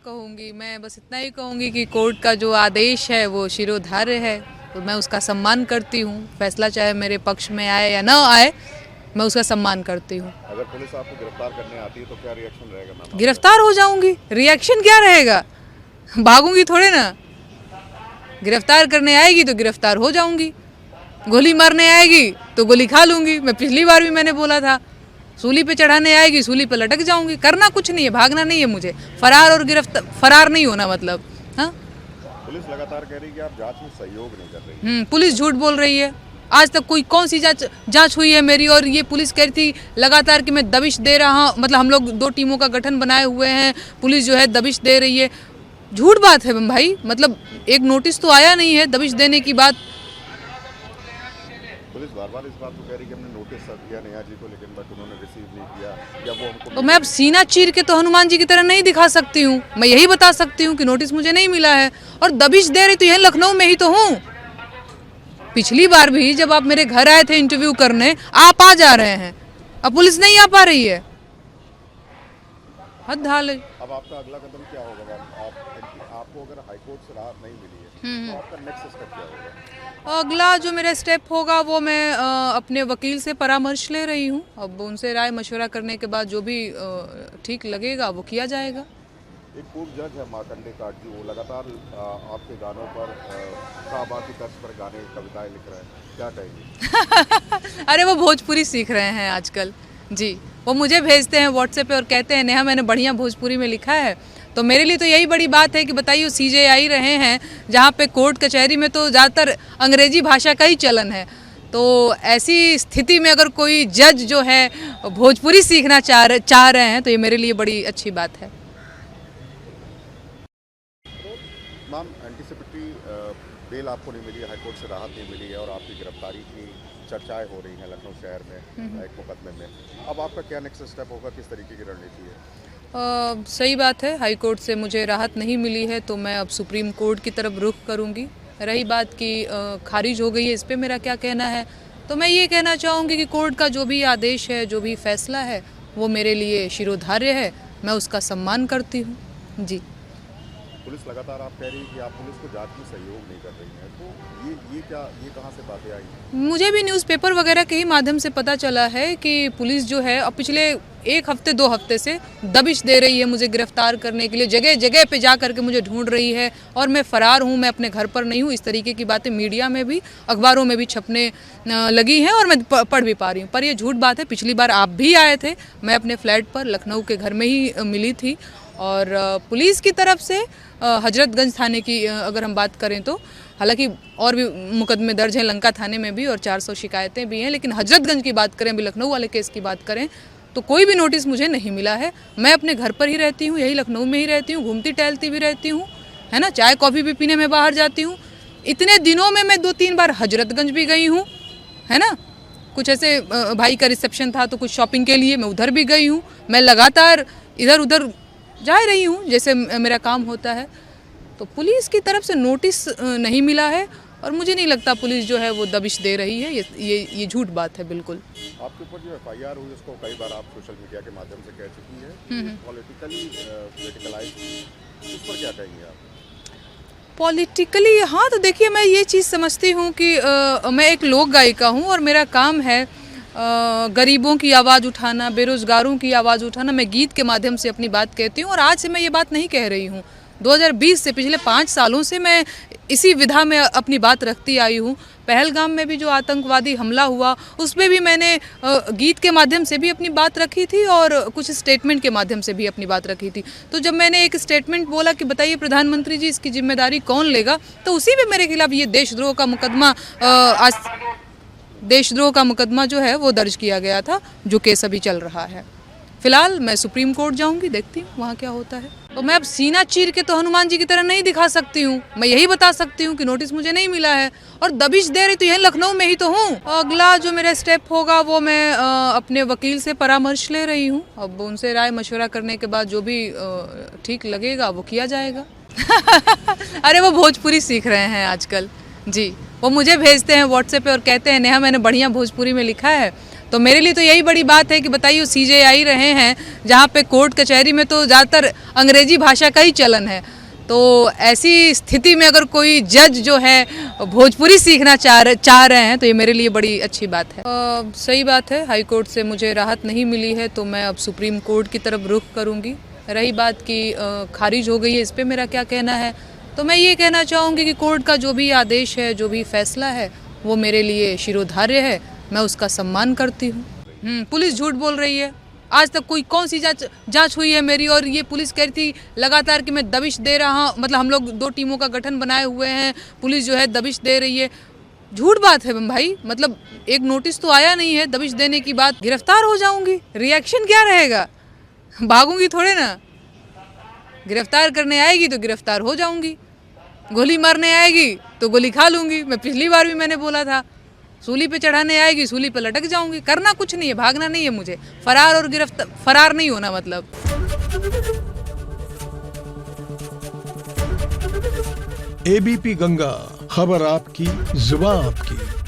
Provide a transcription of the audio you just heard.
कहूँगी, मैं बस इतना ही कहूँगी कि कोर्ट का जो आदेश है वो शिरोधार्य है, तो मैं उसका सम्मान करती हूँ। फैसला चाहे मेरे पक्ष में आए या ना आए, मैं उसका सम्मान करती हूँ। अगर पुलिस आपको गिरफ्तार करने आती है तो क्या रिएक्शन रहेगा मैम? गिरफ्तार हो जाऊंगी, रिएक्शन क्या रहेगा? भागूंगी थोड़े ना। गिरफ्तार करने आएगी तो गिरफ्तार हो जाऊंगी, गोली मारने आएगी तो गोली खा लूंगी। मैं पिछली बार भी मैंने बोला था, सूली पे चढ़ाने आएगी सूली पे लटक जाऊंगी। करना कुछ नहीं है, भागना नहीं है मुझे। फरार और गिरफ्तार, फरार नहीं होना मतलब। हाँ, पुलिस लगातार कह रही है कि आप जांच में सहयोग नहीं कर रही। पुलिस झूठ बोल रही है। आज तक कोई कौन सी जांच हुई है मेरी? और ये पुलिस कह रही थी लगातार कि मैं दबिश दे रहा हूँ, मतलब हम लोग 2 टीमों का गठन बनाए हुए हैं, पुलिस जो है दबिश दे रही है। झूठ बात है भाई, मतलब एक नोटिस तो आया नहीं है दबिश देने की बात। पुलिस बार बार इस बात को कह रही है कि हमने नोटिस दिया नेहा जी को, लेकिन बट उन्होंने रिसीव नहीं किया या वो हमको। तो मैं अब सीना चीर के तो हनुमान जी की तरह नहीं दिखा सकती हूँ। मैं यही बता सकती हूँ कि नोटिस मुझे नहीं मिला है और दबिश दे रही तो यही लखनऊ में ही तो हूँ। पिछली बार भी जब आप मेरे घर आए थे इंटरव्यू करने, आप आ जा रहे हैं, अब पुलिस नहीं आ पा रही है। हद हाल है। अब आपका अगला कदम क्या होगा मैम? आपको अगर हाईकोर्ट से राहत नहीं मिली है तो आपका नेक्स्ट स्टेप क्या होगा? अगला जो मेरा स्टेप होगा वो मैं अपने वकील से परामर्श ले रही हूँ। अब उनसे राय मशवरा करने के बाद जो भी ठीक लगेगा वो किया जाएगा। एक पूर्व जज है मार्कंडे काट जी, वो लगातार आपके गानों पर साहबा की तर्ज पर गाने कविताएं लिख रहे हैं, क्या कहेंगे? अरे वो भोजपुरी सीख रहे हैं आजकल जी। वो मुझे भेजते हैं व्हाट्सएप पे और कहते हैं नेहा मैंने बढ़िया भोजपुरी में लिखा है। तो मेरे लिए तो यही बड़ी बात है कि बताइए सीजे आई रहे हैं जहाँ पे कोर्ट कचहरी में तो ज़्यादातर अंग्रेजी भाषा का ही चलन है। तो ऐसी स्थिति में अगर कोई जज जो है भोजपुरी सीखना चाह रहे हैं तो ये मेरे लिए बड़ी अच्छी बात है। मैम, एंटीसिपेटरी बेल आपको नहीं मिली, हाईकोर्ट से राहत नहीं मिली है और आपकी गिरफ्तारी की चर्चाएं हो रही हैं लखनऊ शहर में एक मुकदमे में। अब आपका क्या नेक्स्ट स्टेप होगा, किस तरीके की रणनीति है? सही बात है, हाई कोर्ट से मुझे राहत नहीं मिली है तो मैं अब सुप्रीम कोर्ट की तरफ रुख करूंगी। रही बात कि खारिज हो गई है, इस पे मेरा क्या कहना है, तो मैं ये कहना चाहूँगी कि कोर्ट का जो भी आदेश है, जो भी फैसला है, वो मेरे लिए शिरोधार्य है। मैं उसका सम्मान करती हूँ जी। पुलिस लगातार आप कह रही है कि आप पुलिस को जांच में सहयोग नहीं कर रही हैं, तो ये कहाँ से बातें आई? मुझे भी न्यूज़पेपर वगैरह के ही माध्यम से पता चला है कि पुलिस जो है अब पिछले 1 हफ्ते 2 हफ्ते से दबिश दे रही है मुझे गिरफ्तार करने के लिए, जगह जगह पे जा करके मुझे ढूंढ रही है और मैं फ़रार हूँ, मैं अपने घर पर नहीं हूँ। इस तरीके की बातें मीडिया में भी, अखबारों में भी छपने लगी हैं और मैं पढ़ भी पा रही हूँ। पर ये झूठ बात है। पिछली बार आप भी आए थे, मैं अपने फ्लैट पर लखनऊ के घर में ही मिली थी और पुलिस की तरफ से हजरतगंज थाने की अगर हम बात करें तो, हालांकि और भी मुकदमे दर्ज हैं लंका थाने में भी और 400 शिकायतें भी हैं, लेकिन हजरतगंज की बात करें, अभी लखनऊ वाले केस की बात करें तो कोई भी नोटिस मुझे नहीं मिला है। मैं अपने घर पर ही रहती हूँ, यही लखनऊ में ही रहती हूँ, घूमती टहलती भी रहती हूँ, है ना, चाय कॉफ़ी भी पीने में बाहर जाती हूँ। इतने दिनों में मैं 2-3 बार हजरतगंज भी गई हूँ, है ना, कुछ ऐसे भाई का रिसेप्शन था तो कुछ शॉपिंग के लिए मैं उधर भी गई हूँ। मैं लगातार इधर उधर जा रही हूँ जैसे मेरा काम होता है। तो पुलिस की तरफ से नोटिस नहीं मिला है और मुझे नहीं लगता पुलिस जो है वो दबिश दे रही है। ये झूठ बात है बिल्कुल। आपके ऊपर जो FIR हुई उसको कई बार आप सोशल मीडिया के माध्यम से कह चुकी है, पॉलिटिकली पोलिटिकलाइज, इस पर क्या कहेंगे आप? पॉलिटिकली, हाँ, तो देखिए मैं ये चीज़ समझती हूँ कि मैं एक लोक गायिका हूँ और मेरा काम है गरीबों की आवाज़ उठाना, बेरोज़गारों की आवाज़ उठाना। मैं गीत के माध्यम से अपनी बात कहती हूँ और आज से मैं ये बात नहीं कह रही हूँ। 2020 से पिछले 5 सालों से मैं इसी विधा में अपनी बात रखती आई हूँ। पहलगाम में भी जो आतंकवादी हमला हुआ उस पर भी मैंने गीत के माध्यम से भी अपनी बात रखी थी और कुछ स्टेटमेंट के माध्यम से भी अपनी बात रखी थी। तो जब मैंने एक स्टेटमेंट बोला कि बताइए प्रधानमंत्री जी इसकी जिम्मेदारी कौन लेगा, तो उसी में मेरे खिलाफ ये देशद्रोह का मुकदमा देशद्रोह का मुकदमा जो है वो दर्ज किया गया था, जो केस अभी चल रहा है। फिलहाल मैं सुप्रीम कोर्ट जाऊंगी, देखती हूँ वहाँ क्या होता है। तो मैं अब सीना चीर के तो हनुमान जी की तरह नहीं दिखा सकती हूँ। मैं यही बता सकती हूँ कि नोटिस मुझे नहीं मिला है और दबिश दे रही तो यही लखनऊ में ही तो हूँ। अगला जो मेरा स्टेप होगा वो मैं अपने वकील से परामर्श ले रही हूँ। अब उनसे राय मशवरा करने के बाद जो भी ठीक लगेगा वो किया जाएगा। अरे वो भोजपुरी सीख रहे हैं आजकल जी। वो मुझे भेजते हैं व्हाट्सएप पे और कहते हैं नेहा मैंने बढ़िया भोजपुरी में लिखा है। तो मेरे लिए तो यही बड़ी बात है कि बताइए सीजे आ ही रहे हैं जहाँ पे कोर्ट कचहरी में तो ज़्यादातर अंग्रेजी भाषा का ही चलन है। तो ऐसी स्थिति में अगर कोई जज जो है भोजपुरी सीखना चाह रहे हैं तो ये मेरे लिए बड़ी अच्छी बात है। सही बात है, हाई कोर्ट से मुझे राहत नहीं मिली है तो मैं अब सुप्रीम कोर्ट की तरफ रुख करूँगी। रही बात कि खारिज हो गई है, इस पर मेरा क्या कहना है, तो मैं ये कहना चाहूँगी कि कोर्ट का जो भी आदेश है, जो भी फैसला है, वो मेरे लिए शिरोधार्य है, मैं उसका सम्मान करती हूँ। पुलिस झूठ बोल रही है। आज तक कोई कौन सी जांच हुई है मेरी, और ये पुलिस कह रही थी लगातार कि मैं दबिश दे रहा हूँ, मतलब हम लोग 2 टीमों का गठन बनाए हुए हैं, पुलिस जो है दबिश दे रही है। झूठ बात है भाई, मतलब एक नोटिस तो आया नहीं है दबिश देने की बात, गिरफ्तार हो जाऊंगी, रिएक्शन क्या रहेगा, भागूंगी थोड़े ना, गिरफ्तार करने आएगी तो गिरफ्तार हो जाऊंगी, गोली मारने आएगी तो गोली खा लूंगी। मैं पिछली बार भी मैंने बोला था, सूली पे चढ़ाने आएगी सूली पे लटक जाऊंगी। करना कुछ नहीं है, भागना नहीं है मुझे, फरार नहीं होना मतलब। एबीपी गंगा, खबर आपकी, जुबान आपकी।